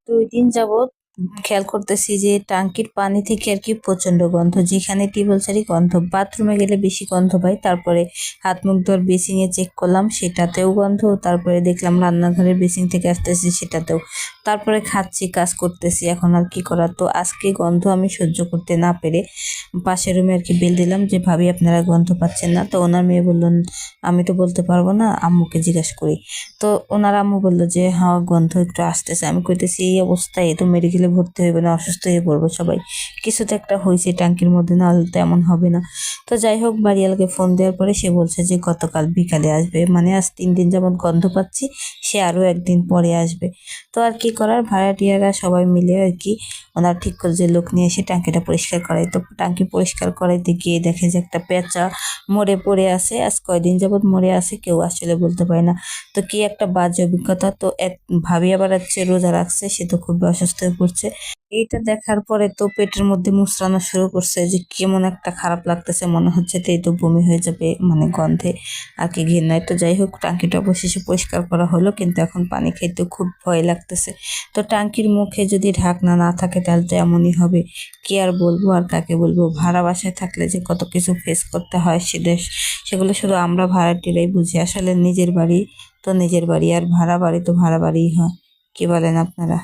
2 দিন যাবৎ খেয়াল করতেছি যে টাঙ্কির পানি থেকে আর কি প্রচন্ড গন্ধ, যেখানে টিউবওয়েল ছাড়ি গন্ধ। বাথরুমে গেলে বেশি গন্ধ পাই, তারপরে হাত মুখ ধোয়ার বেসিংয়ে চেক করলাম সেটাতেও গন্ধ, তারপরে দেখলাম রান্নাঘরের বেসিং থেকে আসতেছে সেটাতেও। তারপরে খাচ্ছি, কাজ করতেছি, এখন আর কি করার। তো আজকে গন্ধ আমি সহ্য করতে না পেরে পাশের রুমে আর কি বেল দিলাম যে ভাবি আপনারা গন্ধ পাচ্ছেন না? তো ওনার মেয়ে বললেন আমি তো বলতে পারবো না, আম্মুকে জিজ্ঞাসা করি। তো ওনার আম্মু বললো যে হ্যাঁ গন্ধ একটু আসতেছে। আমি কইতেছি এই অবস্থায় তো মেডিকেলে ভর্তি হইবে না, অসুস্থ হয়ে পড়বো সবাই, কিছু তো একটা হয়েছে ট্যাঙ্কির মধ্যে, না হলে তো এমন হবে না। তো যাই হোক, বাড়িওয়ালাকে ফোন দেওয়ার পরে সে বলছে যে গতকাল বিকালে আসবে, মানে আজ 3 দিন যেমন গন্ধ পাচ্ছি, সে আরও একদিন পরে আসবে। তো আর কি করার, ভাড়াটিয়ারা সবাই মিলে আর কি ওনার ঠিক করে যে লোক নিয়ে এসে ট্যাঙ্কিটা পরিষ্কার করাই। তো ট্যাঙ্কি পরিষ্কার করাইতে গিয়ে দেখে যে একটা পেঁচা মরে পড়ে আছে, আজ কয়দিন যাবৎ মরে আছে, কেউ আসলে বলতে পারে না। তো কি একটা বাজে অভিজ্ঞতা। তো এক ভাবি আবার হচ্ছে রোজা রাখছে, সে তো খুব অসুস্থ হয়ে পড়ছে। এইটা দেখার পরে তো পেটের মধ্যে মুচড়ানো শুরু করছে, যে কেমন একটা খারাপ লাগতেছে, মনে হচ্ছে তো এই তো বমি হয়ে যাবে, মানে গন্ধে আর কি ঘৃণায়। তো যাই হোক, টাঙ্কিটা অবশেষে পরিষ্কার করা হলো, কিন্তু এখন পানি খাইতে খুব ভয় লাগতেছে। তো টাঙ্কির মুখে যদি ঢাকনা না থাকে তাহলে তো এমনই হবে। কি আর বলবো, আর কাকে বলবো। ভাড়া বাসায় থাকলে যে কত কিছু ফেস করতে হয় সেগুলো শুধু আমরা ভাড়াটিয়ারাই বুঝি। আসলে নিজের বাড়ি তো নিজের বাড়ি, আর ভাড়া বাড়ি তো ভাড়া বাড়িই হয়। কি বলেন আপনারা?